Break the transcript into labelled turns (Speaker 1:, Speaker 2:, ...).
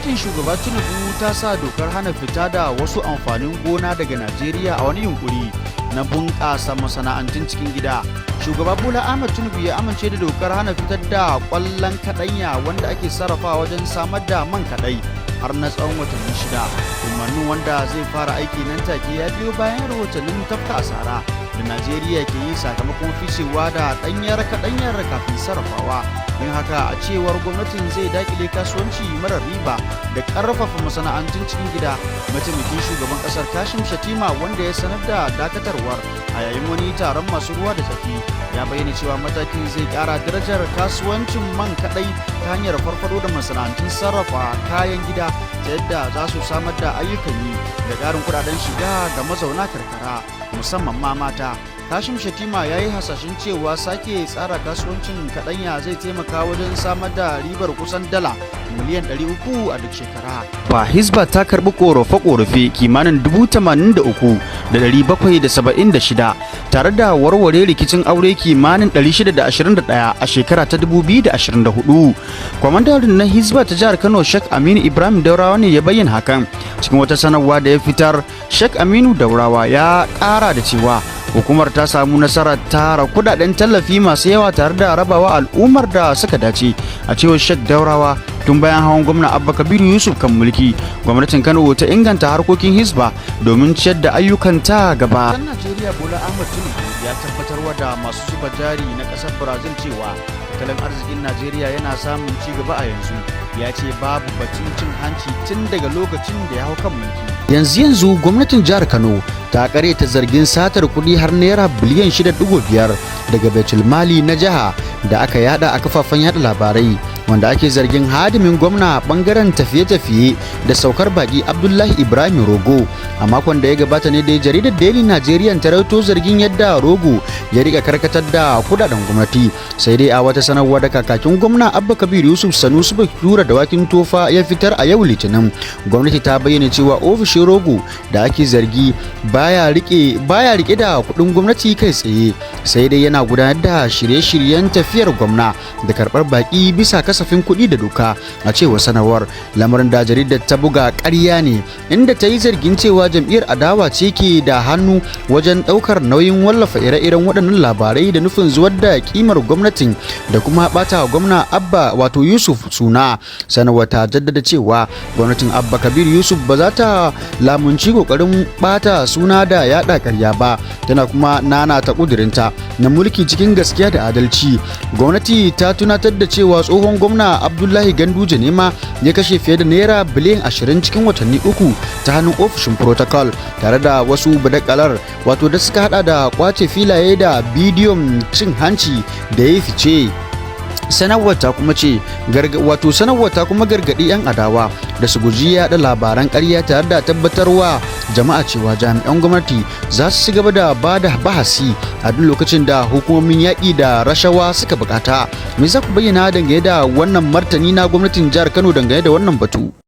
Speaker 1: gwamnatin shugaba Tinubu ta sa dokar hana fita da wasu amfanin gona daga Najeriya a wani yunkuri na bunƙasa masana'antun cikin gida. Shugaba Bola Ahmed Tinubu ya amince da dokar hana fitar da ƙwallon kaɗanya wanda ake sarrafa wajen samar da man kaɗai har na tsawon watanni 6. Umarnin wanda zai fara aiki nan take ya biyo bayan rahotannin tafka asara da Najeriya ke yi sakamakon ficewa da ɗanyar kaɗanyar kafin sarrafawa. Yin haka a cewar gwamnatin zai dakile kasuwanci marar riba da ƙarfafa masana'antun cikin gida. Mataimakin shugaban ƙasar Kashim Shettima wanda ya sanar da dakatarwar a yayin wani taron masu ruwa da tsaki ya bayyana cewa matakin zai ƙara darajar kasuwancin man kaɗai ta hanyar farfado da masana'antun sarrafa kayan gida ta yadda za su samar da ayyukan yi da ƙarin kuɗaɗen shiga ga mazauna karkara musamman ma mata. Kashim Shettima ya yi hasashen cewa sake tsara kasuwancin kaɗanya zai taimaka wajen samar da ribar kusan dala miliyan 300 a duk shekara. Hisba ta karɓi ƙorafe-ƙorafe kimanin 83,776 tare da warware rikicin aure kimanin 621 a shekara ta 2024. Kwamandan na Hisba ta jihar Kano Sheikh Aminu Ibrahim Daurawa ne ya bayyana hakan cikin wata sanarwa da ya fitar. Sheikh Aminu Daurawa ya ƙara da cewa hukumar ta samu nasarar tara kudaden tallafi masu yawa tare da rabawa al'ummar da suka dace. A cewar Sheikh Daurawa, tun bayan hawan gwamna Abba Kabiru Yusuf kan mulki, gwamnatin Kano ta inganta harkokin Hisba domin ciyar da ayyukanta gaba. Dan Najeriya Bola Ahmed Tinubu ya tabbatarwa da masu zuba jari na ƙasar Brazil cewa tattalin arzikin Najeriya yana samun ci gaba a yanzu. Ya ce babu batun cin hanci tun daga lokacin da ya hau kan mulki. Yanzu gwamnatin jihar Kano ta ta zargin satar kuɗi har naira biliyan 6.5 daga Baitul Mali na jiha da aka yada a kafafen yada labarai, wanda ake zargin hadimin gwamna bangaren tafiye-tafiye da saukar baki Abdullahi Ibrahim Rogo. A makon da ya gabata ne da jaridar Daily Nigerian ta rawaito zargin yadda Rogo ya rika karkatar da kudaden gwamnati. Sai dai a wata sanarwa da kakakin gwamna Abba Kabir Yusuf Sanusi Bature Dawakin Tofa ya fitar a yau Litinin, gwamnati ta bayyana cewa ofishin Rogo da ake zargi baya rike da kudin gwamnati kai tsaye, sai dai yana gudanar da shirye-shiryen tafiyar gwamna da karbar baki bisa kasafin kuɗi da doka. A cewar sanarwar, lamarin da jaridar ta buga ƙarya ne, inda ta yi zargin cewa jam'iyyar adawa ce ke da hannu wajen ɗaukar nauyin wallafa ire-iren waɗannan labarai da nufin zuwar da kimar gwamnatin da kuma ɓata gwamna Abba wato Yusuf suna. Sanarwar ta jaddada cewa gwamnatin Abba Kabir Yusuf ba za ta lamunci kokarin ɓata suna da yaɗa ƙarya ba, tana kuma nana ta ƙudurinta na mulki cikin gaskiya da adalci. Gwamnati ta tunatar da cewa tsohon gwamna Abdullahi Ganduje ne ma ya kashe fiye da naira biliyan 20 cikin watanni 3 ta hannun ofishin protocol, tare da wasu badakalar wato da suka hada da kwace filaye da bidiyon cin hanci da ya fice. Sanarwar ta kuma gargaɗi 'yan adawa da su guji yaɗa labaran ƙarya tare da tabbatarwa jama'a cewa jami'an gwamnati za su ci gaba da ba da bahasi a duk lokacin da hukumomin yaƙi da rashawa suka bukata. Me za ku bayyana dangane da wannan martani na gwamnatin jihar Kano dangane da wannan batu?